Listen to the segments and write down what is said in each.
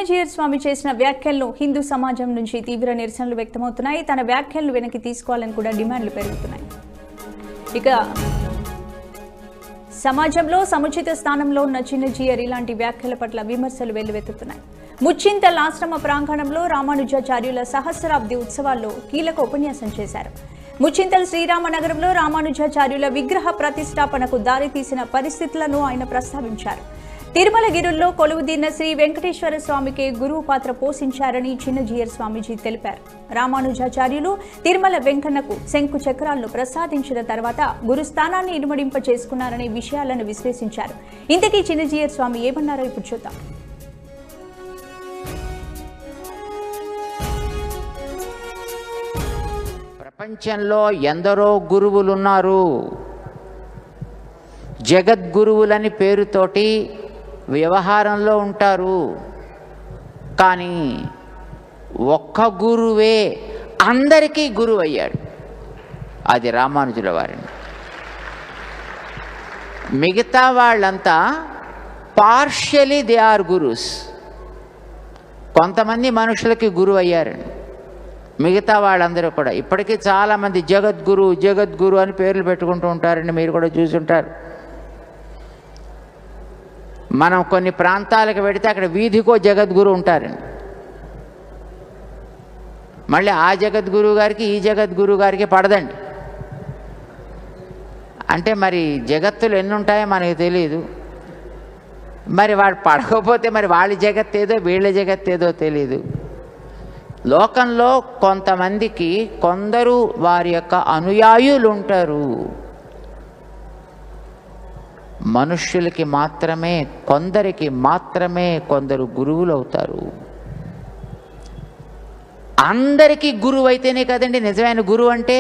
చిన్నజీయర్ స్వామి చేసిన వ్యాఖ్యలను హిందూ సమాజం నుంచి తీవ్ర నిరసనలు వ్యక్తమవుతున్నాయి. తన వ్యాఖ్యలను వెనక్కి తీసుకోవాలని కూడా డిమాండ్లు పెరుగుతున్నాయి. ఇక సమాజంలో సముచిత స్థానంలో ఉన్న చిన్నజీయర్ ఇలాంటి వ్యాఖ్యల పట్ల విమర్శలు వెల్లువెత్తుతున్నాయి. ముచ్చింతల్ ఆశ్రమ ప్రాంగణంలో రామానుజాచార్యుల సహస్రాబ్ది ఉత్సవాల్లో కీలక ఉపన్యాసం చేశారు. ముచ్చింతల్ శ్రీరామనగరంలో రామానుజాచార్యుల విగ్రహ ప్రతిష్టాపనకు దారితీసిన పరిస్థితులను ఆయన ప్రస్తావించారు. తిరుమలగిరుల్లో కొలువుదీరిన శ్రీ వెంకటేశ్వర స్వామికి గురువు పాత్ర పోషించారని చిన్నజీయర్ స్వామీజీ తెలిపారు. రామానుజాచార్యులు తిరుమల వెంకన్నకు శంకు చక్రాలను ప్రసాదించిన తర్వాత గురుస్థానాన్ని ఇనుమడింప చేసుకున్నారనే విషయాలను విశ్లేషించారు. ఇంతకీ చిన్నజీయర్ స్వామి ఏమన్నారో ఇప్పుడు చూద్దాం. ప్రపంచంలో ఎందరో గురువులున్నారు. జగద్గురువులని పేరుతోటి వ్యవహారంలో ఉంటారు. కానీ ఒక్క గురువే అందరికీ గురువు అయ్యాడు. అది రామానుజుల వారిని. మిగతా వాళ్ళంతా పార్షియలీ దే ఆర్ గురుస్. కొంతమంది మనుషులకి గురువు అయ్యారండి. మిగతా వాళ్ళందరూ కూడా ఇప్పటికీ చాలామంది జగద్గురు జగద్గురు అని పేర్లు పెట్టుకుంటూ ఉంటారండి. మీరు కూడా చూసుంటారు. మనం కొన్ని ప్రాంతాలకు వెడితే అక్కడ వీధికో జగద్గురు ఉంటారండి. మళ్ళీ ఆ జగద్గురువు గారికి ఈ జగద్గురువు గారికి పడదండి. అంటే మరి జగత్తులు ఎన్ని ఉంటాయో మనకు తెలియదు. మరి వాడు పడకపోతే మరి వాళ్ళ జగత్ ఏదో వీళ్ళ జగత్ ఏదో తెలియదు. లోకంలో కొంతమందికి కొందరు వారి యొక్క అనుయాయులు ఉంటారు. మనుష్యులకి మాత్రమే కొందరికి మాత్రమే కొందరు గురువులు అవుతారు. అందరికీ గురువు అయితేనే కదండి నిజమైన గురువు అంటే.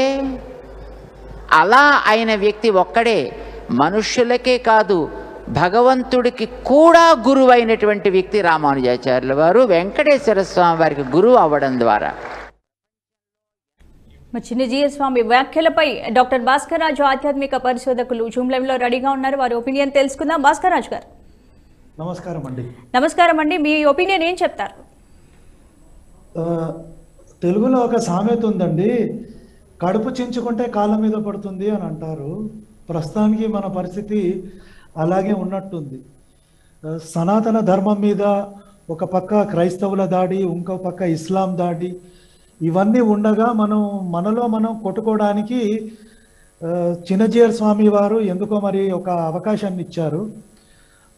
అలా అయిన వ్యక్తి ఒక్కడే. మనుష్యులకే కాదు భగవంతుడికి కూడా గురువు అయినటువంటి వ్యక్తి రామానుజాచార్యుల వారు. వెంకటేశ్వర స్వామి వారికి గురువు అవ్వడం ద్వారా. చిన్నజీయర్ స్వామి వ్యాఖ్యలపై డాక్టర్ భాస్కర్ రాజు ఆధ్యాత్మిక పరిశోధకులు జూమ్ లైవ్ లో రెడీగా ఉన్నారు. వారి ఒపీనియన్ తెలుసుకుందాం. భాస్కర్ రాజు గారు నమస్కారం అండి. నమస్కారం అండి. మీ ఒపీనియన్ ఏం చెప్తారు? తెలుగులో ఒక సామెత ఉందండి, కడుపు చించుకుంటే కాళ్ళ మీద పడుతుంది అని అంటారు. ప్రస్తుతానికి మన పరిస్థితి అలాగే ఉన్నట్టుంది. సనాతన ధర్మం మీద ఒక పక్క క్రైస్తవుల దాడి, ఇంకో పక్క ఇస్లాం దాడి, ఇవన్నీ ఉండగా మనలో మనం కొట్టుకోవడానికి చిన్నజీయర్ స్వామి వారు ఎందుకో మరి ఒక అవకాశాన్ని ఇచ్చారు.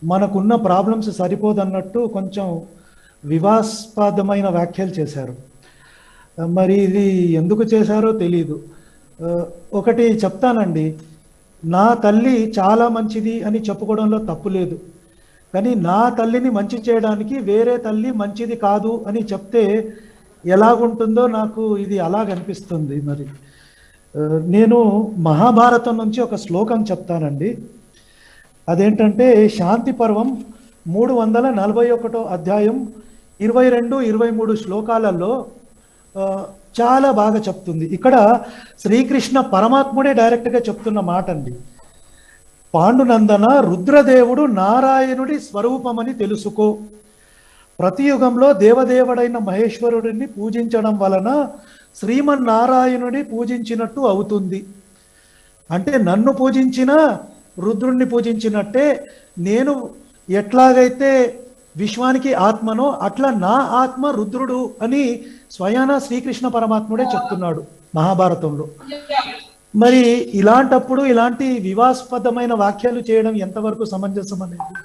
మనకున్న ప్రాబ్లమ్స్ సరిపోదన్నట్టు కొంచెం వివాదాస్పదమైన వ్యాఖ్యలు చేశారు. మరి ఇది ఎందుకు చేశారో తెలీదు. ఒకటి చెప్తానండి, నా తల్లి చాలా మంచిది అని చెప్పుకోవడంలో తప్పు లేదు. కానీ నా తల్లిని మంచి చేయడానికి వేరే తల్లి మంచిది కాదు అని చెప్తే ఎలాగుంటుందో నాకు ఇది అలాగనిపిస్తుంది. మరి నేను మహాభారతం నుంచి ఒక శ్లోకం చెప్తానండి. అదేంటంటే శాంతి పర్వం 341 అధ్యాయం 22, 23 శ్లోకాలలో చాలా బాగా చెప్తుంది. ఇక్కడ శ్రీకృష్ణ పరమాత్ముడే డైరెక్ట్గా చెప్తున్న మాట అండి. పాండునందన, రుద్రదేవుడు నారాయణుడి స్వరూపమని తెలుసుకో. ప్రతి యుగంలో దేవదేవుడైన మహేశ్వరుడిని పూజించడం వలన శ్రీమన్నారాయణుడి పూజించినట్టు అవుతుంది. అంటే నన్ను పూజించిన రుద్రుణ్ణి పూజించినట్టే, నేను ఎట్లాగైతే విశ్వానికి ఆత్మనో అట్లా నా ఆత్మ రుద్రుడు అని స్వయాన శ్రీకృష్ణ పరమాత్ముడే చెప్తున్నాడు మహాభారతంలో. మరి ఇలాంటప్పుడు ఇలాంటి వివాదాస్పదమైన వ్యాఖ్యలు చేయడం ఎంతవరకు సమంజసం అనేది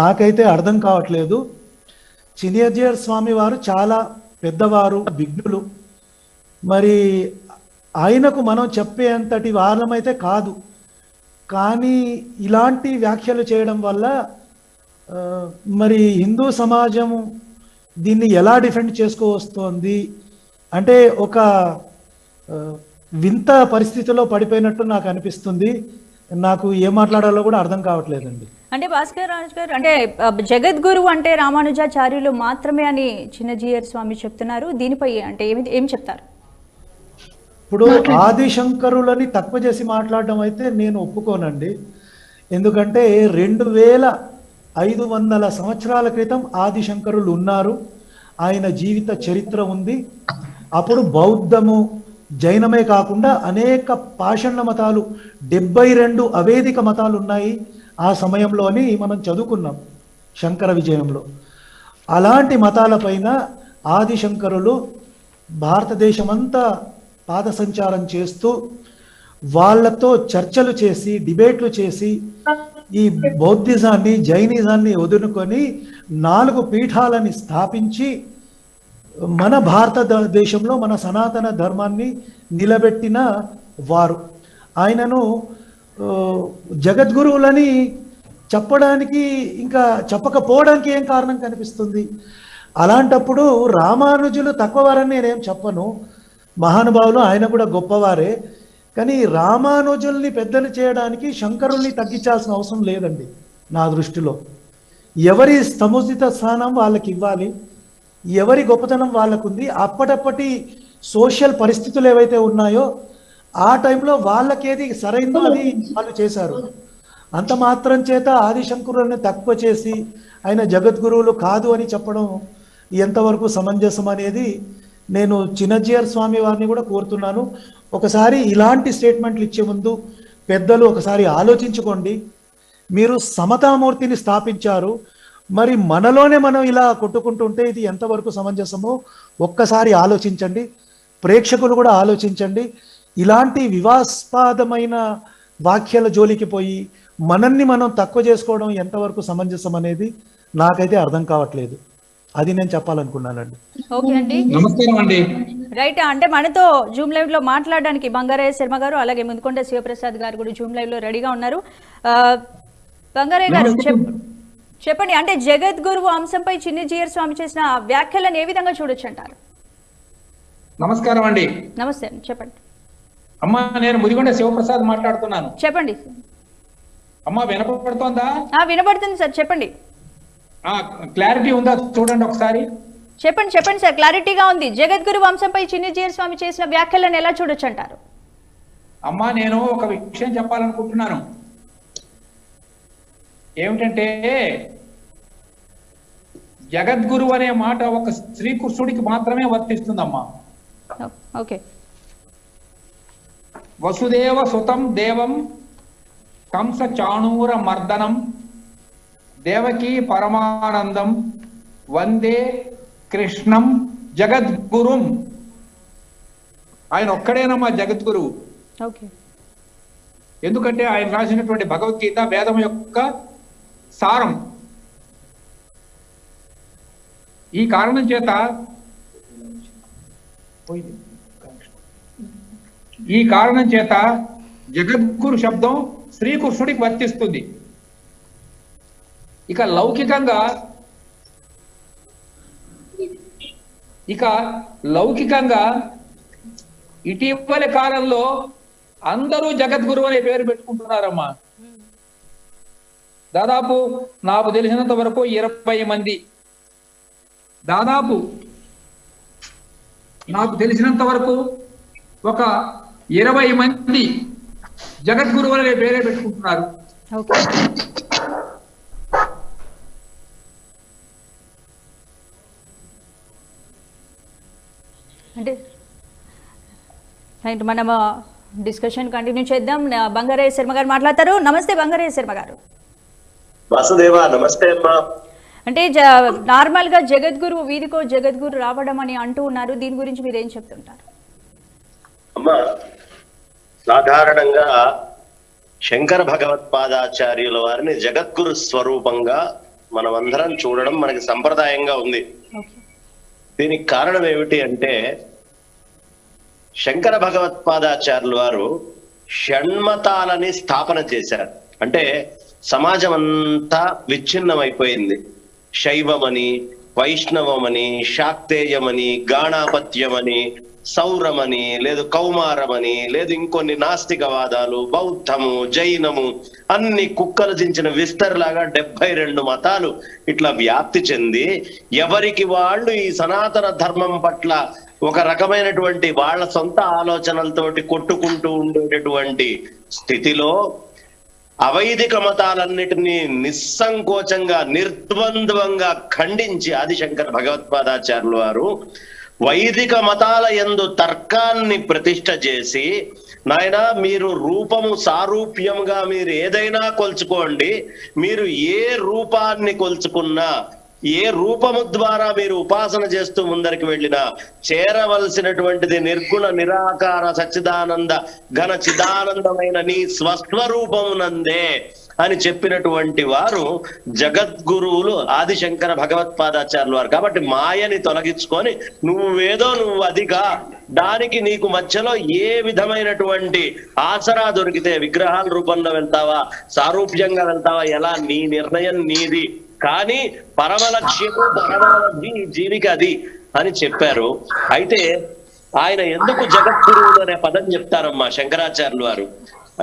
నాకైతే అర్థం కావట్లేదు. చిన్నజీయర్ స్వామి వారు చాలా పెద్దవారు, విఘ్నులు. మరి ఆయనకు మనం చెప్పేంతటి వారమైతే కాదు. కానీ ఇలాంటి వ్యాఖ్యలు చేయడం వల్ల మరి హిందూ సమాజం దీన్ని ఎలా డిఫెండ్ చేసుకోవస్తోంది అంటే ఒక వింత పరిస్థితిలో పడిపోయినట్టు నాకు అనిపిస్తుంది. నాకు ఏం మాట్లాడాలో కూడా అర్థం కావట్లేదండి. అంటే భాస్కర్ రాజు గారు, అంటే జగద్గురు అంటే రామానుజాచార్యులు మాత్రమే అని చిన్నజీయర్ స్వామి చెప్తున్నారు. దీనిపై అంటే ఏం చెప్తారు? ఇప్పుడు ఆదిశంకరులని తక్కువ చేసి మాట్లాడడం అయితే నేను ఒప్పుకోనండి. ఎందుకంటే 500 సంవత్సరాల క్రితం ఆదిశంకరులు ఉన్నారు. ఆయన జీవిత చరిత్ర ఉంది. అప్పుడు బౌద్ధము, జైనమే కాకుండా అనేక పాషాణ మతాలు, 72 అవేదిక మతాలు ఉన్నాయి ఆ సమయంలోని మనం చదువుకున్నాం శంకర విజయంలో. అలాంటి మతాలపైన ఆదిశంకరులు భారతదేశమంతా పాద సంచారం చేస్తూ వాళ్ళతో చర్చలు చేసి, డిబేట్లు చేసి, ఈ బౌద్ధిజాన్ని, జైనిజాన్ని వదులుకొని 4 పీఠాలని స్థాపించి మన భారతదేశంలో మన సనాతన ధర్మాన్ని నిలబెట్టిన వారు. ఆయనను జగద్గురువులని చెప్పడానికి, ఇంకా చెప్పకపోవడానికి ఏం కారణం కనిపిస్తుంది? అలాంటప్పుడు రామానుజులు తక్కువవారని నేనేం చెప్పను, మహానుభావులు, ఆయన కూడా గొప్పవారే. కానీ రామానుజుల్ని పెద్దలు చేయడానికి శంకరుల్ని తగ్గించాల్సిన అవసరం లేదండి నా దృష్టిలో. ఎవరి సముచిత స్థానం వాళ్ళకి ఇవ్వాలి, ఎవరి గొప్పతనం వాళ్ళకుంది. అప్పటి సోషల్ పరిస్థితులు ఏవైతే ఉన్నాయో ఆ టైంలో వాళ్ళకేది సరైందో అది వాళ్ళు చేశారు. అంత మాత్రం చేత ఆదిశంకరులను తక్కువ చేసి ఆయన జగద్గురువులు కాదు అని చెప్పడం ఎంతవరకు సమంజసం అనేది నేను చిన్నజీయర్ స్వామి వారిని కూడా కోరుతున్నాను. ఒకసారి ఇలాంటి స్టేట్మెంట్లు ఇచ్చే ముందు పెద్దలు ఒకసారి ఆలోచించుకోండి. మీరు సమతామూర్తిని స్థాపించారు, మరి మనలోనే మనం ఇలా కొట్టుకుంటుంటే ఇది ఎంతవరకు సమంజసమో ఒక్కసారి ఆలోచించండి. ప్రేక్షకులు కూడా ఆలోచించండి. ఇలాంటి వివాదాస్పదమైన వాక్యాల జోలికి పోయి మనల్ని మనం తక్కువ చేసుకోవడం ఎంతవరకు సమంజసం అనేది నాకైతే అర్థం కావట్లేదు. అది నేను చెప్పాలనుకున్నానండి. ఓకే అండి, నమస్కారం అండి. రైట్. అంటే మనతో జూమ్ లైవ్ లో మాట్లాడడానికి బంగారయ్య శర్మ గారు, అలాగే ముందుకొండ శివప్రసాద్ గారు కూడా జూమ్ లైవ్ లో రెడీగా ఉన్నారు. బంగారయ్య గారు చెప్పండి, అంటే జగద్గురువు అంశంపై చిన్నజీయర్ స్వామి చేసిన వ్యాఖ్యలను ఏ విధంగా చూడొచ్చు అంటారు? నమస్కారం అండి. నమస్తే అండి, చెప్పండి. అమ్మా, నేను ముదిగొండ శివప్రసాద్ మాట్లాడుతున్నాను. చెప్పండి. అమ్మా, వినపడుతోందా? వినపడుతుంది సార్, చెప్పండి. క్లారిటీ ఉందా చూడండి ఒకసారి. చెప్పండి సార్, క్లారిటీగా ఉంది. జగద్గురు వంశంపై చిన్నజీయర్ స్వామి చేసిన వ్యాఖ్యలను ఎలా చూడొచ్చు అంటారు? అమ్మా, నేను ఒక విషయం చెప్పాలనుకుంటున్నాను. ఏమిటంటే, జగద్గురు అనే మాట ఒక శ్రీకృష్ణుడికి మాత్రమే వర్తిస్తుందమ్మా. ఓకే. వసుదేవ సుతం దేవం కంస చాణూర మర్దనం దేవకీ పరమానందం వందే కృష్ణం జగద్గురుం. ఆయన ఒక్కడేనమ్మా జగద్గురువు. ఓకే. ఎందుకంటే ఆయన రాసినటువంటి భగవద్గీత వేదం యొక్క సారం. ఈ కారణం చేత జగద్గురు శబ్దం శ్రీకృష్ణుడికి వర్తిస్తుంది. ఇక లౌకికంగా ఇటీవలి కాలంలో అందరూ జగద్గురు అనే పేరు పెట్టుకుంటున్నారమ్మా. దాదాపు నాకు తెలిసినంత వరకు 20 మంది, దాదాపు నాకు తెలిసినంత వరకు ఒక 20 మంది జగద్గురు అనే పేరే పెట్టుకుంటున్నారు. అంటే రైట్, మనం డిస్కషన్ కంటిన్యూ చేద్దాం. బంగారయ్య శర్మ గారు మాట్లాడతారు. నమస్తే బంగారయ్య శర్మ గారు. వాసుదేవ, నమస్తే అమ్మా. అంటే నార్మల్ గా జగద్గురు వీధికో జగద్గురు రావడం అని అంటూ ఉన్నారు. దీని గురించి మీరు ఏం చెప్తుంటారు? అమ్మా, సాధారణంగా శంకర భగవత్పాదాచార్యుల వారిని జగద్గురు స్వరూపంగా మనమందరం చూడడం మనకి సంప్రదాయంగా ఉంది. దీనికి కారణం ఏమిటి అంటే, శంకర భగవత్పాదాచార్యుల వారు షణ్మతాలని స్థాపన చేశారు. అంటే సమాజం అంతా విచ్ఛిన్నమైపోయింది. శైవమని, వైష్ణవమని, శాక్తేయమని, గాణాపత్యమని, సౌరమని, లేదు కౌమారమని, లేదు ఇంకొన్ని నాస్తికవాదాలు, బౌద్ధము, జైనము, అన్ని కుక్కలు చించిన విస్తరలాగా 72 మతాలు ఇట్లా వ్యాప్తి చెంది ఎవరికి వాళ్ళు ఈ సనాతన ధర్మం పట్ల ఒక రకమైనటువంటి వాళ్ళ సొంత ఆలోచనలతోటి కొట్టుకుంటూ ఉండేటటువంటి స్థితిలో అవైదిక మతాలన్నిటినీ నిస్సంకోచంగా నిర్ద్వంద్వంగా ఖండించి ఆదిశంకర భగవత్పాదాచార్యుల వారు వైదిక మతాల యందు తర్కాన్ని ప్రతిష్ఠ చేసి, నాయనా మీరు రూపము సారూప్యంగా మీరు ఏదైనా కొలుచుకోండి, మీరు ఏ రూపాన్ని కొలుచుకున్నా, ఏ రూపము ద్వారా మీరు ఉపాసన చేస్తూ ముందరికి వెళ్ళినా చేరవలసినటువంటిది నిర్గుణ నిరాకార సచ్చిదానంద ఘన చిదానందమైన నీ స్వస్వరూపమునందే అని చెప్పినటువంటి వారు జగద్గురువులు ఆదిశంకర భగవత్పాదాచార్యుల వారు. కాబట్టి మాయని తొలగించుకొని నువ్వు అదిగా, దానికి నీకు మధ్యలో ఏ విధమైనటువంటి ఆసరా దొరికితే విగ్రహాల రూపంలో వెళ్తావా, సారూప్యంగా వెళ్తావా, ఎలా నీ నిర్ణయం నీది, కానీ పరమ లక్ష్యము పరమావధి జీవికి అది అని చెప్పారు. అయితే ఆయన ఎందుకు జగద్గురువులు అనే పదం చెప్తారమ్మా శంకరాచార్యులు వారు.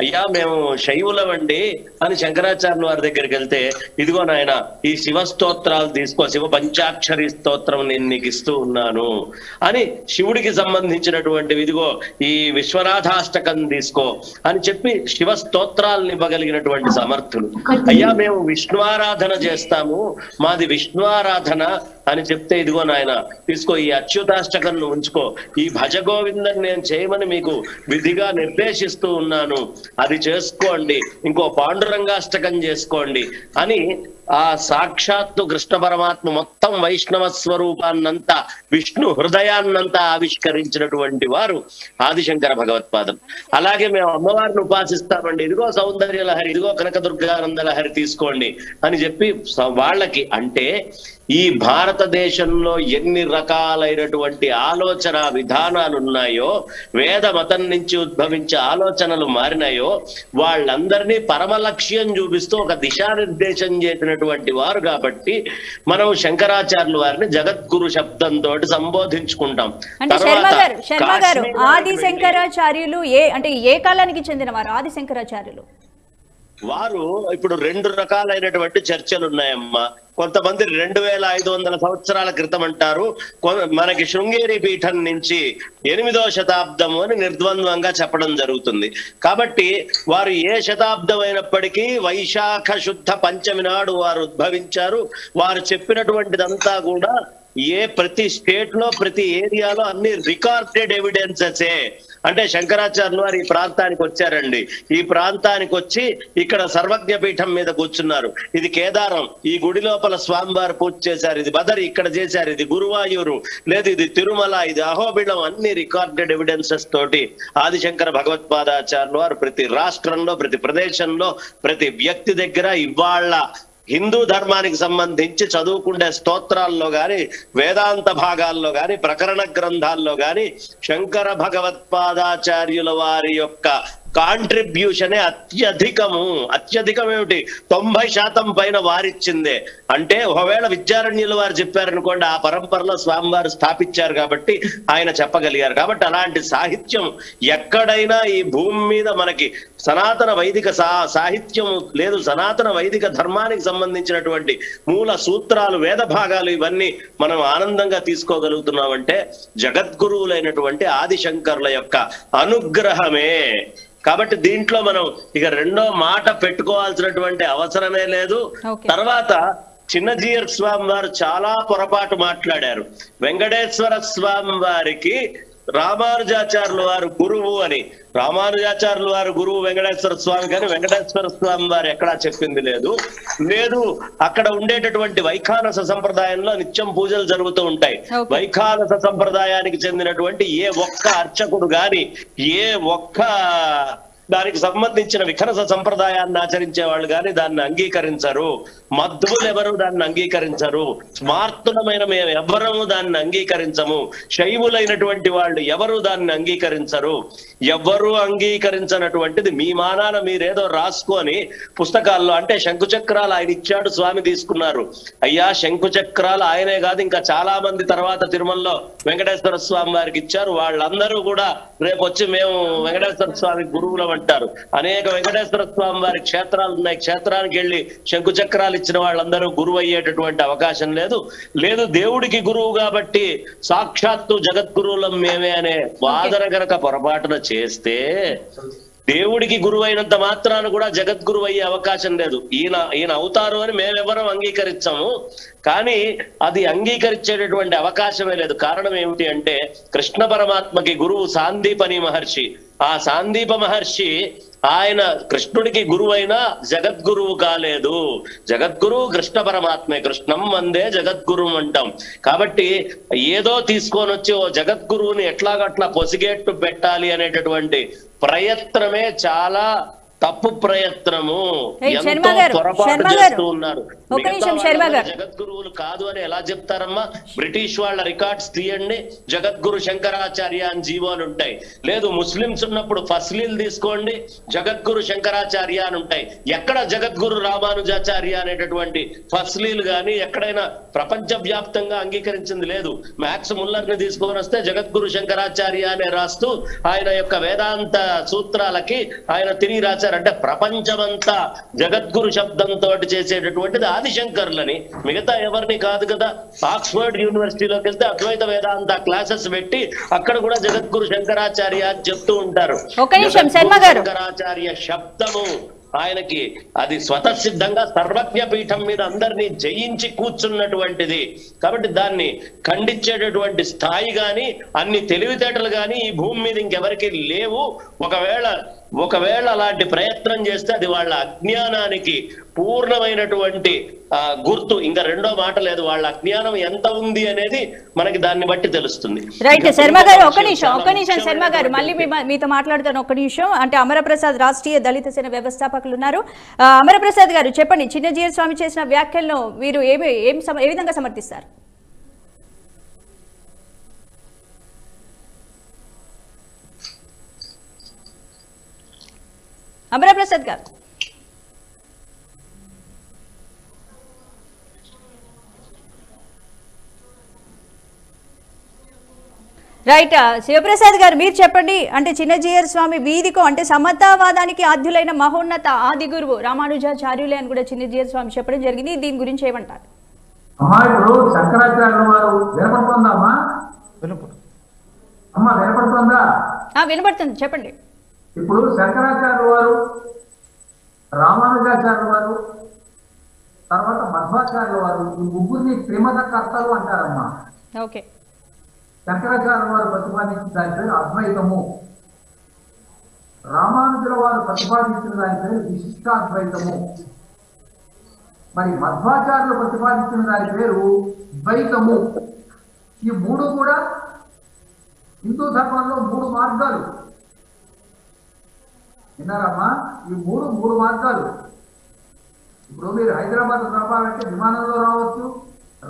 అయ్యా మేము శైవులమండి అని శంకరాచార్యుల వారి దగ్గరికి వెళ్తే, ఇదిగో నాయన ఈ శివ స్తోత్రాలు తీసుకో, శివ పంచాక్షరి స్తోత్రం నేను నీకు ఇస్తూ ఉన్నాను అని శివుడికి సంబంధించినటువంటి ఇదిగో ఈ విశ్వనాథాష్టకం తీసుకో అని చెప్పి శివ స్తోత్రాలను ఇవ్వగలిగినటువంటి సమర్థులు. అయ్యా మేము విష్ణువారాధన చేస్తాము, మాది విష్ణువారాధన అని చెప్తే, ఇదిగో నాయన తీసుకో ఈ అచ్యుతాష్టకం ఉంచుకో, ఈ భజ గోవిందని నేను చేయమని మీకు విధిగా నిర్దేశిస్తూ ఉన్నాను, అది చేసుకోండి, ఇంకో పాండురంగాష్టకం చేసుకోండి అని ఆ సాక్షాత్తు కృష్ణ పరమాత్మ మొత్తం వైష్ణవ స్వరూపాన్నంతా విష్ణు హృదయాన్నంతా ఆవిష్కరించినటువంటి వారు ఆదిశంకర భగవత్పాదం. అలాగే మేము అమ్మవారిని ఉపాసిస్తామండి, ఇదిగో సౌందర్య లహరి, ఇదిగో కనకదుర్గానంద లహరి తీసుకోండి అని చెప్పి వాళ్ళకి, అంటే ఈ భారతదేశంలో ఎన్ని రకాలైనటువంటి ఆలోచన విధానాలు ఉన్నాయో, వేద మతం నుంచి ఉద్భవించే ఆలోచనలు మారినాయో, వాళ్ళందరినీ పరమ లక్ష్యం చూపిస్తూ ఒక దిశానిర్దేశం చేసినటువంటి వారు. కాబట్టి మనం శంకరాచార్యుల వారిని జగద్గురు శబ్దంతో సంబోధించుకుంటాం. అంటే శర్మ గారు ఆది శంకరాచార్యులు ఏ కాలానికి చెందిన వారు ఆది శంకరాచార్యులు? వారు ఇప్పుడు 2 రకాలైనటువంటి చర్చలు ఉన్నాయమ్మా. కొంతమంది 2500 సంవత్సరాల క్రితం అంటారు, మనకి శృంగేరి పీఠం నుంచి 8వ శతాబ్దము అని నిర్ద్వంద్వంగా చెప్పడం జరుగుతుంది. కాబట్టి వారు ఏ శతాబ్దం అయినప్పటికీ వైశాఖ శుద్ధ పంచమి నాడు వారు ఉద్భవించారు. వారు చెప్పినటువంటిదంతా కూడా ప్రతి స్టేట్ లో ప్రతి ఏరియాలో అన్ని రికార్డెడ్ ఎవిడెన్సెసే. అంటే శంకరాచార్యులు వారు ఈ ప్రాంతానికి వచ్చారండి, ఈ ప్రాంతానికి వచ్చి ఇక్కడ సర్వజ్ఞ పీఠం మీద కూర్చున్నారు, ఇది కేదారం, ఈ గుడి లోపల స్వామివారు పూజ చేశారు, ఇది బదరి ఇక్కడ చేశారు, ఇది గురువాయూరు, లేదు ఇది తిరుమల, ఇది అహోబిళం, అన్ని రికార్డెడ్ ఎవిడెన్సెస్ తోటి ఆదిశంకర భగవత్పాదాచార్యులు వారు ప్రతి రాష్ట్రంలో, ప్రతి ప్రదేశంలో, ప్రతి వ్యక్తి దగ్గర ఇవాళ హిందూ ధర్మానికి సంబంధించి చదువుకునే స్తోత్రాల్లో గాని, వేదాంత భాగాల్లో గాని, ప్రకరణ గ్రంథాల్లో గాని శంకర భగవత్పాదాచార్యుల వారి యొక్క కాంట్రిబ్యూషనే అత్యధికం ఏమిటి 90% పైన వారిచ్చిందే. అంటే ఒకవేళ విద్యారణ్యుల వారు చెప్పారనుకోండి, ఆ పరంపరలో స్వామివారు స్థాపించారు కాబట్టి ఆయన చెప్పగలిగారు. కాబట్టి అలాంటి సాహిత్యం ఎక్కడైనా ఈ భూమి మీద మనకి సనాతన వైదిక సాహిత్యం లేదు, సనాతన వైదిక ధర్మానికి సంబంధించినటువంటి మూల సూత్రాలు, వేద భాగాలు ఇవన్నీ మనం ఆనందంగా తీసుకోగలుగుతున్నామంటే జగద్గురువులైనటువంటి ఆదిశంకరుల యొక్క అనుగ్రహమే. కాబట్టి దీంట్లో మనం ఇక రెండో మాట పెట్టుకోవాల్సినటువంటి అవసరమే లేదు. తర్వాత చిన్నజీయర్ స్వామి వారు చాలా పొరపాటు మాట్లాడారు. వెంకటేశ్వర స్వామి వారికి రామానుజాచార్యుల వారు గురువు అని. రామానుజాచార్యుల వారు గురువు వెంకటేశ్వర స్వామి, కానీ వెంకటేశ్వర స్వామి వారు ఎక్కడా చెప్పింది లేదు. అక్కడ ఉండేటటువంటి వైఖానస సంప్రదాయంలో నిత్యం పూజలు జరుగుతూ ఉంటాయి. వైఖానస సంప్రదాయానికి చెందినటువంటి ఏ ఒక్క అర్చకుడు గాని, ఏ ఒక్క దానికి సంబంధించిన విఖనస సంప్రదాయాన్ని ఆచరించే వాళ్ళు కానీ దాన్ని అంగీకరించరు. మధ్వులు ఎవరు దాన్ని అంగీకరించరు. స్మార్తులమైన మేము ఎవరము దాన్ని అంగీకరించము. శైవులైనటువంటి వాళ్ళు ఎవరు దాన్ని అంగీకరించరు. ఎవరు అంగీకరించినటువంటిది మీ మానాన మీరేదో రాసుకొని పుస్తకాల్లో, అంటే శంకుచక్రాలు ఆయన ఇచ్చాడు, స్వామి తీసుకున్నారు. అయ్యా శంకుచక్రాలు ఆయనే కాదు, ఇంకా చాలా మంది తర్వాత తిరుమలలో వెంకటేశ్వర స్వామి వారికి ఇచ్చారు. వాళ్ళందరూ కూడా రేపు వచ్చి మేము వెంకటేశ్వర స్వామి గురువులం అంటారు. అనేక వెంకటేశ్వర స్వామి వారి క్షేత్రాలు ఉన్నాయి. క్షేత్రానికి వెళ్ళి శంకుచక్రాలు ఇచ్చిన వాళ్ళందరూ గురువు అయ్యేటటువంటి అవకాశం లేదు. దేవుడికి గురువు కాబట్టి సాక్షాత్తు జగద్గురువులం మేమే అనే వాదన గనక పొరపాటున చేస్తే దేవుడికి గురువు అయినంత మాత్రాన కూడా జగద్గురువు అయ్యే అవకాశం లేదు. ఈయన అవుతారు అని మేమెవరం అంగీకరించాము, కానీ అది అంగీకరించేటటువంటి అవకాశమే లేదు. కారణం ఏమిటి అంటే కృష్ణ పరమాత్మకి గురువు సాందీపని మహర్షి. ఆ సాందీప మహర్షి ఆయన కృష్ణుడికి గురువైనా జగద్గురువు కాలేదు. జగద్గురువు కృష్ణ పరమాత్మే, కృష్ణం వందే జగద్గురువు అంటాం. కాబట్టి ఏదో తీసుకొని వచ్చి ఓ జగద్గురువుని ఎట్లాగట్లా పొసిగేట్టు పెట్టాలి అనేటటువంటి ప్రయత్నమే చాలా తప్పు ప్రయత్నము. ఎంతో పొరపాటు చేస్తూ ఉన్నారు. జగద్గురువులు కాదు అని ఎలా చెప్తారమ్మా? బ్రిటిష్ వాళ్ళ రికార్డ్స్ తీయండి, జగద్గురు శంకరాచార్య అని జీవోలు ఉంటాయి. లేదు ముస్లింస్ ఉన్నప్పుడు ఫస్లీలు తీసుకోండి, జగద్గురు శంకరాచార్య అని ఉంటాయి. ఎక్కడ జగద్గురు రామానుజాచార్య అనేటటువంటి ఫస్లీలు గాని ఎక్కడైనా ప్రపంచ వ్యాప్తంగా అంగీకరించింది లేదు. మ్యాక్స్ ముల్లర్ ని తీసుకొని వస్తే జగద్గురు శంకరాచార్య అనే రాస్తూ ఆయన యొక్క వేదాంత సూత్రాలకి ఆయన తిరిగి రాశారు. అంటే ప్రపంచమంతా జగద్గురు శబ్దంతో చేసేటటువంటిది ఆదిశంకర్లని, మిగతా ఎవరిని కాదు కదా. ఆక్స్ఫర్డ్ యూనివర్సిటీలోకి వెళ్తే అద్వైత వేదాంత క్లాసెస్ పెట్టి అక్కడ కూడా జగద్గురు శంకరాచార్య అని చెప్తూ ఉంటారు. శంకరాచార్య శబ్దము ఆయనకి అది స్వతసిద్ధంగా సర్వజ్ఞ పీఠం మీద అందరినీ జయించి కూర్చున్నటువంటిది. కాబట్టి దాన్ని ఖండించేటటువంటి స్థాయి గాని అన్ని తెలివితేటలు గాని ఈ భూమి మీద ఇంకెవరికి లేవు. ఒకవేళ అలాంటి ప్రయత్నం చేస్తే అది వాళ్ళ అజ్ఞానానికి పూర్ణమైనటువంటి గుర్తు. ఇంకా రెండో మాట లేదు. వాళ్ళ అజ్ఞానం ఎంత ఉంది అనేది మనకి దాన్ని బట్టి తెలుస్తుంది. రైట్ శర్మ గారు, ఒక్క నిమిషం శర్మ గారు, మళ్ళీ మీతో మాట్లాడుతాను ఒక్క నిమిషం. అంటే అమరప్రసాద్ రాష్ట్రీయ దళిత సేన వ్యవస్థాపకులు ఉన్నారు. అమరప్రసాద్ గారు చెప్పండి, చిన్నజీయర్ స్వామి చేసిన వ్యాఖ్యలను మీరు ఏ విధంగా సమర్థిస్తారు? అమరప్రసాద్ గారు. రైట్ శివప్రసాద్ గారు మీరు చెప్పండి. అంటే చిన్నజీయర్ స్వామి వీధికో అంటే సమతావాదానికి ఆద్యులైన మహోన్నత ఆది గురువు రామానుజాచార్యులే అని కూడా చిన్నజీయర్ స్వామి చెప్పడం జరిగింది. దీని గురించి ఏమంటారు? శంకరాచార్యుల వారు వినపడుతుందమ్మా? అమ్మా వినపడుతుందా? వినపడుతుంది, చెప్పండి. ఇప్పుడు శంకరాచార్యుల వారు, రామానుజాచార్యుల వారు, తర్వాత మధ్వాచార్యుల వారు, ఈ ముగ్గురిని త్రిమత కర్తలు అంటారమ్మా. ఓకే. శంకరాచార్యుల వారు ప్రతిపాదించిన దాని పేరు అద్వైతము, రామానుజుల వారు ప్రతిపాదించిన దాని పేరు విశిష్టాద్వైతము, మరి మధ్వాచార్యులు ప్రతిపాదించిన దాని పేరు ద్వైతము. ఈ మూడు కూడా హిందూ ధర్మంలో మూడు మార్గాలు. విన్నారమ్మా? ఈ మూడు మార్గాలు. ఇప్పుడు మీరు హైదరాబాద్ రావాలంటే విమానంలో రావచ్చు,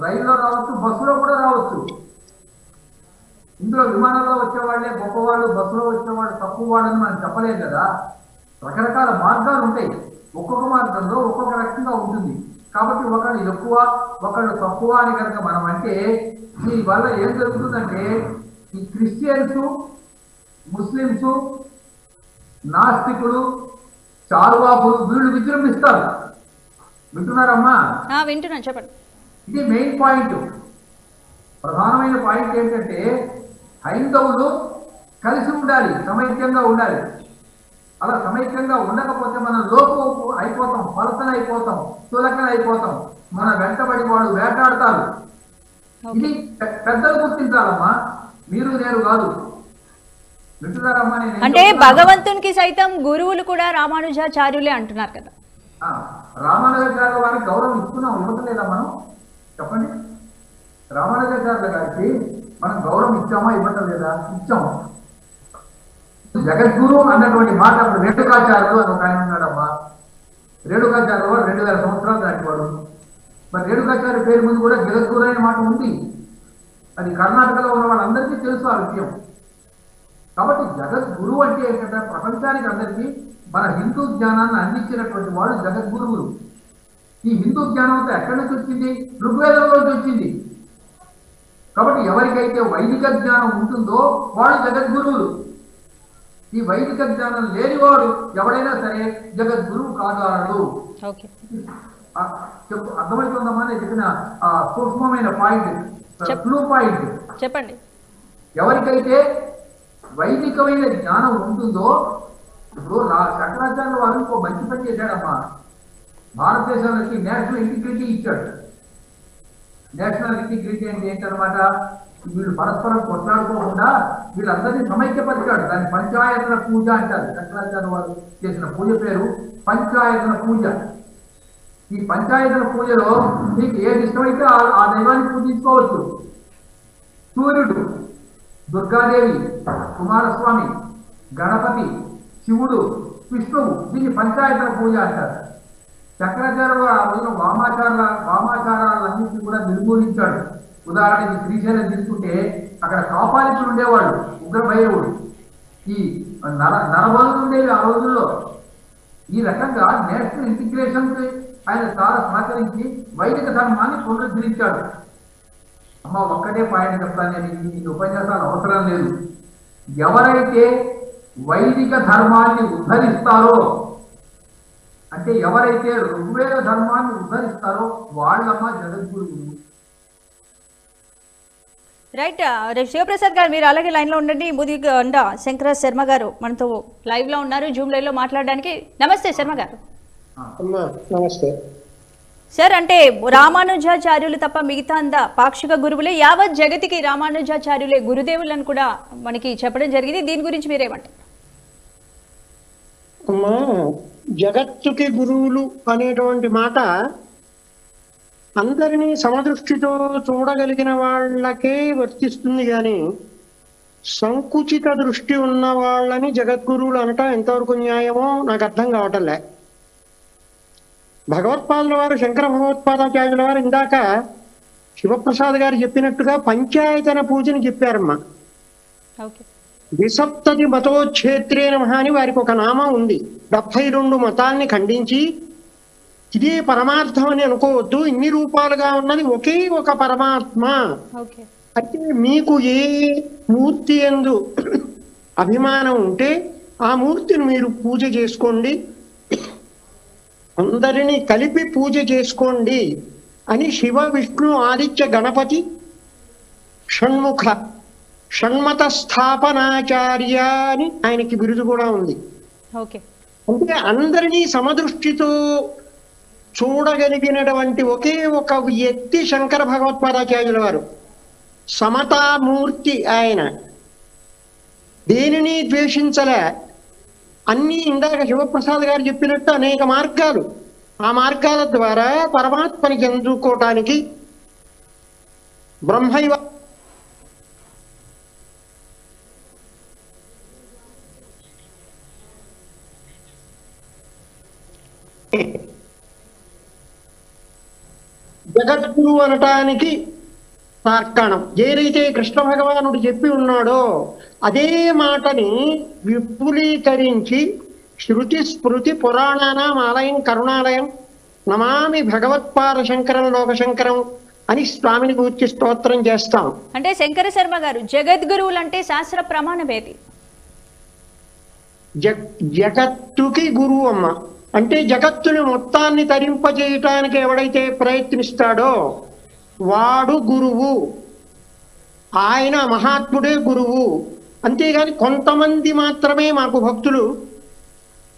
రైల్లో రావచ్చు, బస్సులో కూడా రావచ్చు. ఇందులో విమానంలో వచ్చేవాళ్లే గొప్పవాళ్ళు, బస్సులో వచ్చేవాళ్ళు తక్కువ వాళ్ళని మనం చెప్పలేదు కదా. రకరకాల మార్గాలు ఉంటాయి. ఒక్కొక్క మార్గంలో ఒక్కొక్క రకంగా ఉంటుంది. కాబట్టి ఒకళ్ళు ఎక్కువ ఒకళ్ళు తక్కువ అని కనుక మనం అంటే దీనివల్ల ఏం జరుగుతుందంటే ఈ క్రిస్టియన్స్, ముస్లింస్, నాస్తికులు, చార్వాకులు వీళ్ళు విజృంభిస్తారు. వింటున్నారమ్మా? వింటున్నాను, చెప్పండి. ఇది మెయిన్ పాయింట్. ప్రధానమైన పాయింట్ ఏంటంటే హైందవులు కలిసి ఉండాలి, సమైక్యంగా ఉండాలి. అలా సమైక్యంగా ఉండకపోతే మనం లోపు అయిపోతాం, పలసన అయిపోతాం, తులకన అయిపోతాం. మన వెంటబడి వాడు వేటాడతారు. ఇది పెద్దలు గుర్తించాలమ్మా, మీరు నేను కాదు. వింటున్నారమ్మా? అంటే భగవంతునికి సైతం గురువులు కూడా రామానుజాచార్యులే అంటున్నారు కదా. రామానుజాచార్యుల వారికి గౌరవం ఇస్తున్నాం, ఇవ్వట్లేదా మనం? చెప్పండి. రామానుజాచార్యుల గారికి మనం గౌరవం ఇచ్చామా, ఇవ్వటం లేదా? ఇచ్చాము. జగద్గురు అన్నటువంటి మాట అప్పుడు రేణుకాచార్యులు అని ఒక ఆయన ఉన్నాడమ్మా. రేణుకాచార్యులు వారు 2000 సంవత్సరాలు దాటివాడు. మరి రేణుకాచార్య పేరు ముందు కూడా జగద్గురు అనే మాట ఉంది. అది కర్ణాటకలో ఉన్న వాళ్ళందరికీ తెలుసు ఆ విషయం. కాబట్టి జగద్గురు అంటే ఏంటంటే ప్రపంచానికి అందరికీ మన హిందూ జ్ఞానాన్ని అందించినటువంటి వాడు జగద్గురువులు. ఈ హిందూ జ్ఞానం అంతా ఎక్కడి నుంచి వచ్చింది? ఋగ్వేదంలో వచ్చింది. కాబట్టి ఎవరికైతే వైదిక జ్ఞానం ఉంటుందో వాడు జగద్గురువులు. ఈ వైదిక జ్ఞానం లేనివాడు ఎవడైనా సరే జగద్గురువు కాగలడు. అర్థమవుతుందమ్మా నేను చెప్పిన సూక్ష్మమైన పాయింట్, క్లూ పాయింట్? చెప్పండి. ఎవరికైతే వైదికమైన జ్ఞానం ఉంటుందో ఇప్పుడు శంకరాచార్య వారు ఇంకో మంచి పని చేశాడమ్మా. భారతదేశానికి నేషనల్ ఇంటిగ్రిటీ ఇచ్చాడు. నేషనల్ ఇంటిగ్రిటీ అంటే ఏంటనమాట, వీళ్ళు పరస్పరం కొట్లాడుకోకుండా వీళ్ళందరినీ సమైక్యపరిచాడు. దాన్ని పంచాయతన పూజ అంటారు. శంకరాచార్య వారు చేసిన పూజ పేరు పంచాయతన పూజ. ఈ పంచాయతన పూజలో మీకు ఏది ఇష్టమైతే ఆ దైవాన్ని పూజించుకోవచ్చు. సూర్యుడు, దుర్గాదేవి, కుమారస్వామి, గణపతి, శివుడు, విష్ణువు, దీన్ని పంచాయతన పూజ అంటారు. శంకరాచార్యులు ఆ రోజున వామాచారాలన్నింటినీ కూడా నిర్మూలించాడు. ఉదాహరణకి శ్రీశైలం తీసుకుంటే అక్కడ కాపాలికులు ఉండేవాడు, ఉగ్రభైరవుడు, ఈ నరబలులు ఉండేవి ఆ రోజుల్లో. ఈ రకంగా నేషనల్ ఇంటిగ్రేషన్ ఆయన చాలా సహకరించి వైదిక ధర్మాన్ని పునరుద్ధరించాడు. అమ్మ ఒక్కటే పాయింట్ చెప్తాను, నేను ఈ ఉపన్యాసాలు అవసరం లేదు. ఎవరైతే వైదిక ధర్మాన్ని ఉద్ధరిస్తారో, అంటే ఎవరైతే ఋగ్వేద ధర్మాన్ని ఉద్ధరిస్తారో వాళ్ళమ్మ జగద్గురువు. రైట్. శివప్రసాద్ గారు మీరు అలాగే లైన్లో ఉండండి. ముదిగొండ శంకర శర్మ గారు మనతో లైవ్లో ఉన్నారు, జూమ్ లైవ్లో మాట్లాడడానికి. నమస్తే శర్మ గారు. నమస్తే సార్, అంటే రామానుజాచార్యులు తప్ప మిగతా అంతా పాక్షిక గురువులే, యావత్ జగతికి రామానుజాచార్యులే గురుదేవులను కూడా మనకి చెప్పడం జరిగింది. దీని గురించి మీరేమంటారు? అమ్మా, జగత్తుకి గురువులు అనేటువంటి మాట అందరినీ సమదృష్టితో చూడగలిగిన వాళ్ళకే వర్తిస్తుంది, కానీ సంకుచిత దృష్టి ఉన్న వాళ్ళని జగద్గురువులు అనటం ఎంతవరకు న్యాయమో నాకు అర్థం కావటంలే. భగవత్పాదుల వారు, శంకర భగవత్పాదాచార్యుల వారు ఇందాక శివప్రసాద్ గారు చెప్పినట్టుగా పంచాయతన పూజని చెప్పారమ్మా. ద్విసప్తతి మతోచ్ఛేత్రే నమః అని వారికి ఒక నామం ఉంది. 72 మతాల్ని ఖండించి ఇదే పరమార్థం అని అనుకోవద్దు, ఇన్ని రూపాలుగా ఉన్నది ఒకే ఒక పరమాత్మ. అంటే మీకు ఏ మూర్తి యందు అభిమానం ఉంటే ఆ మూర్తిని మీరు పూజ చేసుకోండి, అందరినీ కలిపి పూజ చేసుకోండి అని శివ, విష్ణు, ఆదిత్య, గణపతి, షణ్ముఖ, షణ్మత స్థాపనాచార్య అని ఆయనకి బిరుదు కూడా ఉంది. అంటే అందరినీ సమదృష్టితో చూడగలిగినటువంటి ఒకే ఒక వ్యక్తి శంకర భగవత్పాదాచార్యుల వారు. సమతామూర్తి ఆయన, దేనిని ద్వేషించలే. అన్ని ఇందాక శివప్రసాద్ గారు చెప్పినట్టు అనేక మార్గాలు, ఆ మార్గాల ద్వారా పరమాత్మని చెందుకోవటానికి బ్రహ్మైవ జగద్గురు అనటానికి తార్కాణం ఏదైతే కృష్ణ భగవానుడు చెప్పి ఉన్నాడో అదే మాటని విపులీకరించి శృతి స్మృతి పురాణానాం ఆలయం కరుణాలయం నమామి భగవత్పాద శంకరం లోకశంకరం అని స్వామిని గురించి స్తోత్రం చేస్తాం. అంటే శంకర శర్మ గారు, జగద్గురువులు అంటే శాస్త్ర ప్రమాణం ఏది? జగత్తుకి గురువు అమ్మ. అంటే జగత్తుని మొత్తాన్ని తరింపజేయటానికి ఎవడైతే ప్రయత్నిస్తాడో వాడు గురువు. ఆయన మహాత్ముడే గురువు. అంతేగాని కొంతమంది మాత్రమే మాకు భక్తులు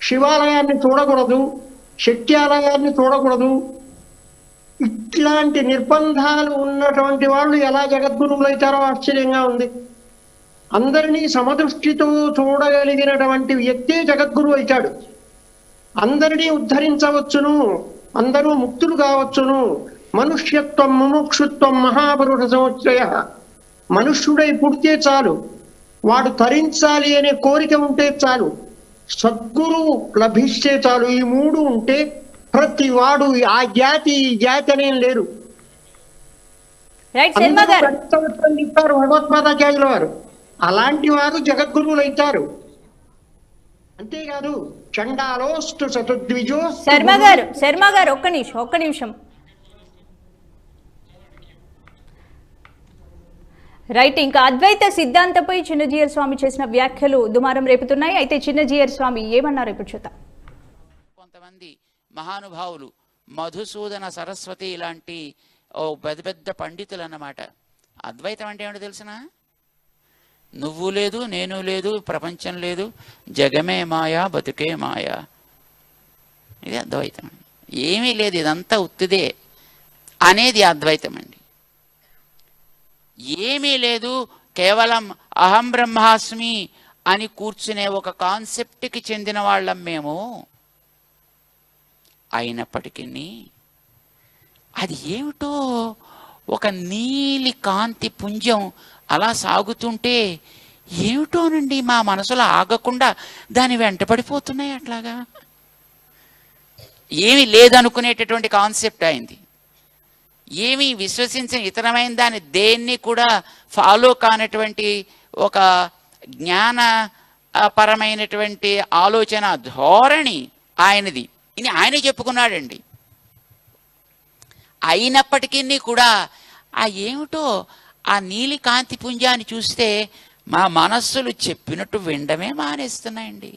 శివాలయాన్ని చూడకూడదు, శక్త్యాలయాన్ని చూడకూడదు, ఇట్లాంటి నిర్బంధాలు ఉన్నటువంటి వాళ్ళు ఎలా జగద్గురువులు అవుతారో ఆశ్చర్యంగా ఉంది. అందరినీ సమదృష్టితో చూడగలిగినటువంటి వ్యక్తే జగద్గురువు అవుతాడు. అందరినీ ఉద్ధరించవచ్చును, అందరూ ముక్తులు కావచ్చును. మనుష్యత్వం ముముక్షుత్వం మహాపురుష సంశ్రయ. మనుష్యుడై పుడితే చాలు, వాడు తరించాలి అనే కోరిక ఉంటే చాలు, సద్గురువు లభిస్తే చాలు. ఈ మూడు ఉంటే ప్రతి వాడు ఆ జాతి ఈ జాతి అనేం లేరు. చెప్పారు భగవత్పాదాచార్యుల వారు. అలాంటి వారు జగద్గురువులు అవుతారు. అంతేకాదు చండాలోస్తు సతుద్విజో. శర్మ గారు ఒక్క నిమిషం. రైట్. ఇంకా అద్వైత సిద్ధాంతపై చిన్నజీయర్ స్వామి చేసిన వ్యాఖ్యలు దుమారం రేపుతున్నాయి. అయితే చిన్నజీయర్ స్వామి ఏమన్నారు ఇప్పుడు చూద్దాం. కొంతమంది మహానుభావులు, మధుసూదన సరస్వతి ఇలాంటి పెద్ద పెద్ద పండితులు అన్నమాట. అద్వైతం అంటే ఏమిటో తెలిసిన? నువ్వు లేదు, నేను లేదు, ప్రపంచం లేదు, జగమే మాయా, బతుకే మాయా. ఇది అద్వైతం. ఏమీ లేదు, ఇదంతా ఉత్తిదే అనేది అద్వైతం అండి. ఏమీ లేదు, కేవలం అహం బ్రహ్మాస్మి అని కూర్చునే ఒక కాన్సెప్ట్కి చెందిన వాళ్ళం మేము. అయినప్పటికీ అది ఏమిటో ఒక నీలి కాంతి పుంజం అలా సాగుతుంటే ఏమిటోనండి మా మనసులో ఆగకుండా దాని వెంటపడిపోతున్నాయి. అట్లాగా ఏమీ లేదనుకునేటటువంటి కాన్సెప్ట్ అయింది. ఏమీ విశ్వసించిన ఇతరమైన దాన్ని దేన్ని కూడా ఫాలో కానటువంటి ఒక జ్ఞాన పరమైనటువంటి ఆలోచన ధోరణి ఆయనది. ఇది ఆయనే చెప్పుకున్నాడండి. అయినప్పటికీ కూడా ఆ ఏమిటో ఆ నీలి కాంతి పుంజాన్ని చూస్తే మా మనస్సులు చెప్పినట్టు వినడమే మానేస్తున్నాయండి.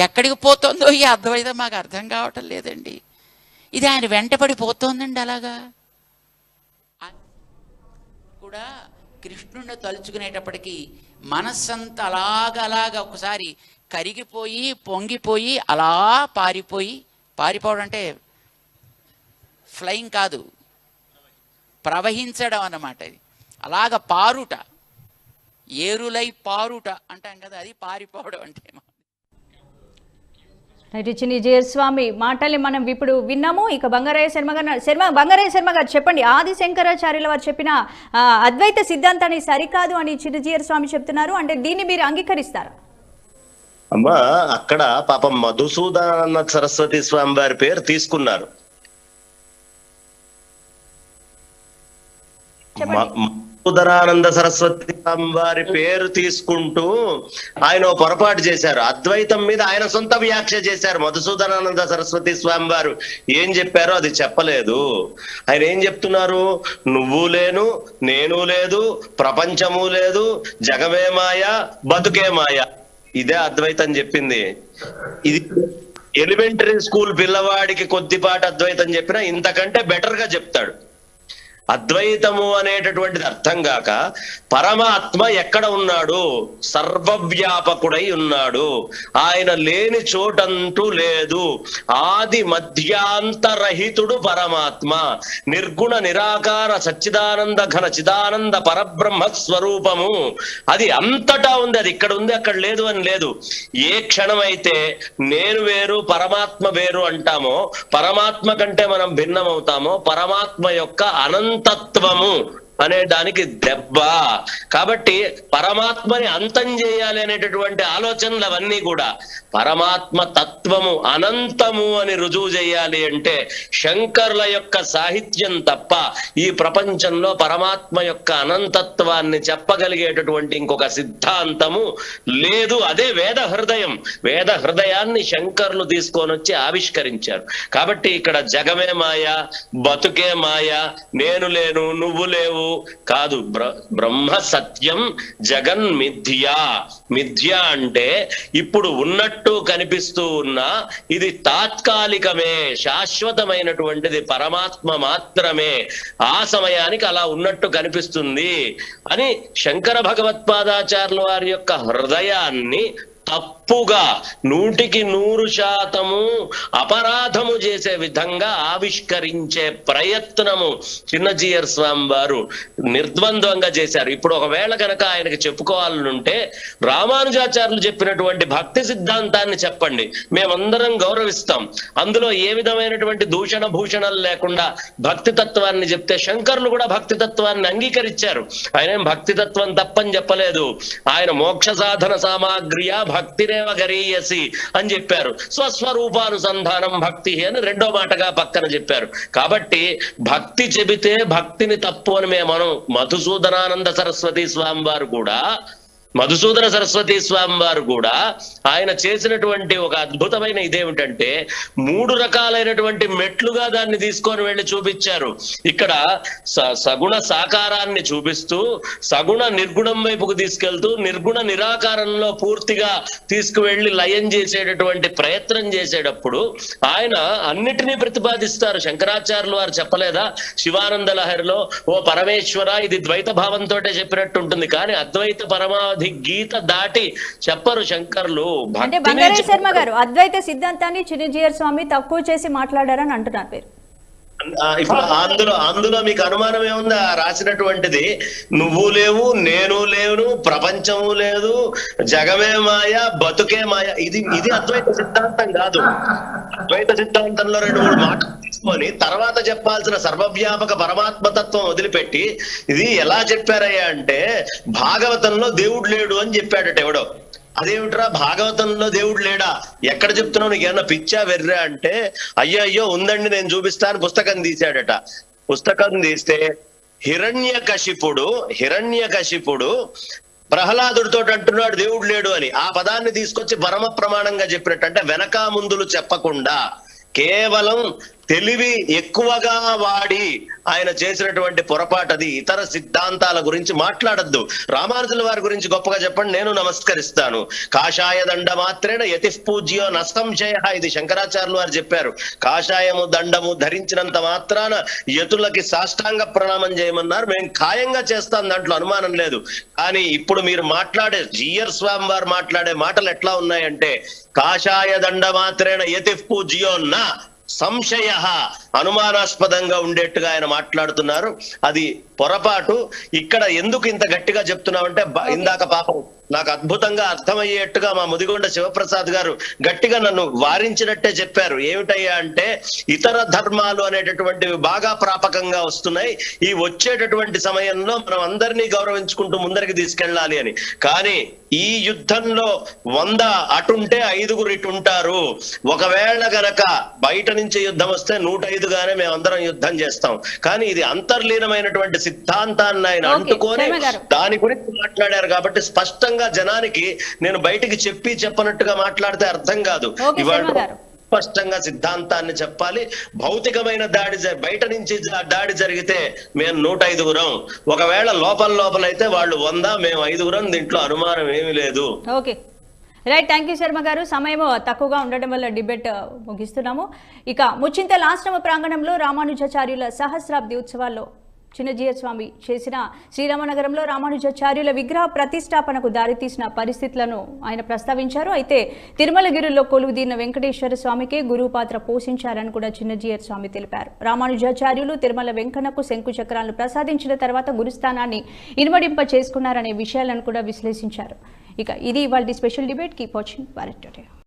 ఎక్కడికి పోతుందో ఈ అద్వైతం మాకు అర్థం కావటం లేదండి. ఇది ఆయన వెంటపడిపోతోందండి. అలాగా కూడా కృష్ణుడిని తలుచుకునేటప్పటికీ మనస్సంతా అలాగా ఒకసారి కరిగిపోయి పొంగిపోయి అలా పారిపోవడం అంటే ఫ్లయింగ్ కాదు, ప్రవహించడం అన్నమాట. ఇది అలాగ పారుట, ఏరులై పారుట అంటాం కదా, అది పారిపోవడం అంటే. చిన్ని స్వామి మాటల్ని మనం ఇప్పుడు విన్నాము. ఇక బంగారయ్య శర్మ గారు చెప్పండి, ఆది శంకరాచార్యుల వారు చెప్పిన అద్వైత సిద్ధాంతాన్ని సరికాదు అని చిన్నజీయర్ స్వామి చెప్తున్నారు. అంటే దీన్ని మీరు అంగీకరిస్తారా? అమ్మా, అక్కడ పాపం మధుసూదనానంద సరస్వతి స్వామి వారి పేరు తీసుకున్నారు. మధుసూదనానంద సరస్వతి స్వామి వారి పేరు తీసుకుంటూ ఆయన పొరపాటు చేశారు. అద్వైతం మీద ఆయన సొంత వ్యాఖ్య చేశారు. మధుసూదనానంద సరస్వతి స్వామి వారు ఏం చెప్పారో అది చెప్పలేదు. ఆయన ఏం చెప్తున్నారు? నువ్వు లేను, నేను లేదు, ప్రపంచము లేదు, జగమే మాయా, బతుకే మాయా. ఇదే అద్వైతం చెప్పింది. ఇది ఎలిమెంటరీ స్కూల్ పిల్లవాడికి కొద్దిపాటి అద్వైతం చెప్పినా ఇంతకంటే బెటర్ గా చెప్తాడు. అద్వైతము అనేటటువంటిది అర్థం కాక పరమాత్మ ఎక్కడ ఉన్నాడు? సర్వవ్యాపకుడై ఉన్నాడు. ఆయన లేని చోటంటూ లేదు. ఆది మధ్యాంతరహితుడు పరమాత్మ. నిర్గుణ నిరాకార సచ్చిదానంద ఘన చిదానంద పరబ్రహ్మ స్వరూపము. అది అంతటా ఉంది. అది ఇక్కడ ఉంది, అక్కడ లేదు అని లేదు. ఏ క్షణమైతే నేను వేరు పరమాత్మ వేరు అంటామో, పరమాత్మ కంటే మనం భిన్నమవుతామో, పరమాత్మ యొక్క అనంతత్వము అనే దానికి దెబ్బ. కాబట్టి పరమాత్మని అంతం చేయాలి అనేటటువంటి ఆలోచనలు అవన్నీ కూడా పరమాత్మ తత్వము అనంతము అని రుజువు చేయాలి అంటే శంకరుల యొక్క సాహిత్యం తప్ప ఈ ప్రపంచంలో పరమాత్మ యొక్క అనంతత్వాన్ని చెప్పగలిగేటటువంటి ఇంకొక సిద్ధాంతము లేదు. అదే వేద హృదయం. వేద హృదయాన్ని శంకరులు తీసుకొని వచ్చి ఆవిష్కరించారు. కాబట్టి ఇక్కడ జగమే మాయ, బతుకే మాయ, నేను లేను, నువ్వు లేవు కాదు. బ్రహ్మ సత్యం, జగన్ మిథ్య. మిథ్య అంటే ఇప్పుడు ఉన్నట్టు కనిపిస్తూ ఉన్నా ఇది తాత్కాలికమే, శాశ్వతమైనటువంటిది పరమాత్మ మాత్రమే. ఆ సమయానికి అలా ఉన్నట్టు కనిపిస్తుంది అని శంకర భగవత్పాదాచార్యుల వారి యొక్క హృదయాన్ని తప్పుగా 100% అపరాధము చేసే విధంగా ఆవిష్కరించే ప్రయత్నము చిన్నజీయర్ స్వామి వారు నిర్ద్వంద్వంగా చేశారు. ఇప్పుడు ఒకవేళ కనుక ఆయనకి చెప్పుకోవాలనుంటే రామానుజాచార్యులు చెప్పినటువంటి భక్తి సిద్ధాంతాన్ని చెప్పండి, మేమందరం గౌరవిస్తాం. అందులో ఏ విధమైనటువంటి దూషణ భూషణలు లేకుండా భక్తి తత్వాన్ని చెప్తే శంకరులు కూడా భక్తి తత్వాన్ని అంగీకరించారు. ఆయన భక్తి తత్వం తప్పని చెప్పలేదు. ఆయన మోక్ష సాధన సామాగ్రియా భక్తిరేవ గరీయసి అని చెప్పారు. స్వస్వరూపానుసంధానం భక్తి అని రెండో మాటగా పక్కన చెప్పారు. కాబట్టి భక్తి చెబితే భక్తిని తప్పు అని మనం మధుసూదనానంద సరస్వతి స్వామి వారు కూడా మధుసూదన సరస్వతి స్వామి వారు కూడా ఆయన చేసినటువంటి ఒక అద్భుతమైన ఇదేమిటంటే 3 రకాలైనటువంటి మెట్లుగా దాన్ని తీసుకొని వెళ్ళి చూపించారు. ఇక్కడ సగుణ సాకారాన్ని చూపిస్తూ సగుణ నిర్గుణం వైపుకు తీసుకెళ్తూ నిర్గుణ నిరాకారంలో పూర్తిగా తీసుకువెళ్లి లయం చేసేటటువంటి ప్రయత్నం చేసేటప్పుడు ఆయన అన్నిటినీ ప్రతిపాదిస్తారు. శంకరాచార్యులు వారు చెప్పలేదా శివానంద లహరిలో, ఓ పరమేశ్వర ఇది ద్వైత భావంతో చెప్పినట్టు ఉంటుంది, కానీ అద్వైత పరమావధి గీత దాటి చెప్పరు శంకర్లు. అంటే బంగారే శర్మ గారు అద్వైత సిద్ధాంతాన్ని చిన్నజీయర్ స్వామి తక్కువ చేసి మాట్లాడారని అంటున్నారు మీరు. ఇప్పుడు అందులో మీకు అనుమానం ఏముందా? రాసినటువంటిది నువ్వు లేవు, నేను లేను, ప్రపంచము లేదు, జగమే మాయ, బతుకే మాయ. ఇది అద్వైత సిద్ధాంతం కాదు. అద్వైత సిద్ధాంతంలో 2-3 మాటలు తీసుకొని తర్వాత చెప్పాల్సిన సర్వవ్యాపక పరమాత్మతత్వం వదిలిపెట్టి ఇది ఎలా చెప్పారయ్యా అంటే భాగవతంలో దేవుడు లేడు అని చెప్పాడట ఎవడో. అదేమిట్రా భాగవతంలో దేవుడు లేడా, ఎక్కడ చెప్తున్నావు, నీకు ఏమన్నా పిచ్చా వెర్రా అంటే, అయ్యో ఉందండి నేను చూపిస్తాను పుస్తకం తీశాడట. పుస్తకం తీస్తే హిరణ్యకశిపుడు ప్రహ్లాదుడితో అంటున్నాడు దేవుడు లేడు అని. ఆ పదాన్ని తీసుకొచ్చి పరమ ప్రమాణంగా చెప్పినట్టు, అంటే వెనక ముందులు చెప్పకుండా కేవలం తెలివి ఎక్కువగా వాడి ఆయన చేసినటువంటి పొరపాటు అది. ఇతర సిద్ధాంతాల గురించి మాట్లాడద్దు. రామానుజుల వారి గురించి గొప్పగా చెప్పండి, నేను నమస్కరిస్తాను. కాషాయ దండ మాత్రేన యతి పూజ్యో నసంశయ, ఇది శంకరాచార్యులు వారు చెప్పారు. కాషాయము దండము ధరించినంత మాత్రాన యతులకి సాష్టాంగ ప్రణామం చేయమన్నారు. మేము ఖాయంగా చేస్తాం, దాంట్లో అనుమానం లేదు. కానీ ఇప్పుడు మీరు మాట్లాడే జీయర్ స్వామి వారు మాట్లాడే మాటలు ఎట్లా ఉన్నాయంటే కాషాయ దండ మాత్రేన యతి పూజ్యో నా సంశయ, అనుమానాస్పదంగా ఉండేట్టుగా ఆయన మాట్లాడుతున్నారు. అది పొరపాటు. ఇక్కడ ఎందుకు ఇంత గట్టిగా చెప్తున్నామంటే ఇందాక పాపం నాకు అద్భుతంగా అర్థమయ్యేట్టుగా మా ముదిగొండ శివప్రసాద్ గారు గట్టిగా నన్ను వారించినట్టే చెప్పారు. ఏమిటయ్యా అంటే ఇతర ధర్మాలు అనేటటువంటివి బాగా ప్రాపకంగా వస్తున్నాయి, ఈ వచ్చేటటువంటి సమయంలో మనం అందరినీ గౌరవించుకుంటూ ముందరికి తీసుకెళ్ళాలి అని. కానీ ఈ యుద్ధంలో 100 అటుంటే 5 ఇటుంటారు. ఒకవేళ గనక బయట నుంచి యుద్ధం వస్తే 105గానే మేమందరం యుద్ధం చేస్తాం. కానీ ఇది అంతర్లీనమైనటువంటి సిద్ధాంతాన్ని ఆయన అంటుకొని దాని గురించి మాట్లాడారు కాబట్టి స్పష్టంగా జనానికి నేను బయటికి చెప్పనట్టుగా మాట్లాడితే అర్థం కాదు. ఇవాళ స్పష్టంగా సిద్ధాంతాన్ని చెప్పాలి. భౌతికమైన దాడి బయట నుంచి దాడి జరిగితే మేము 105గురం, ఒకవేళ లోపలైతే వాళ్ళు 100, మేము 5గురం, దీంట్లో అనుమానం ఏమీ లేదు. Okay right, thank you Sharma గారు. సమయం తక్కువగా ఉండడం వల్ల డిబేట్ ముగిస్తున్నాము. ఇక ముచ్చింతల ఆశ్రమ ప్రాంగణంలో రామానుజాచార్యుల సహస్రాబ్ది ఉత్సవాల్లో చిన్నజీయర్ స్వామి చేసిన శ్రీరామనగరంలో రామానుజాచార్యుల విగ్రహ ప్రతిష్టాపనకు దారితీసిన పరిస్థితులను ఆయన ప్రస్తావించారు. అయితే తిరుమలగిరిలో కొలువుదీరిన వెంకటేశ్వర స్వామికే గురువు పాత్ర పోషించారని కూడా చిన్నజీయర్ స్వామి తెలిపారు. రామానుజాచార్యులు తిరుమల వెంకన్నకు శంకు చక్రాలను ప్రసాదించిన తర్వాత గురుస్థానాన్ని ఇనుమడింప చేసుకున్నారనే విషయాలను కూడా విశ్లేషించారు. ఇక ఇది ఇవాళ special debate. Keep watching Bharat today.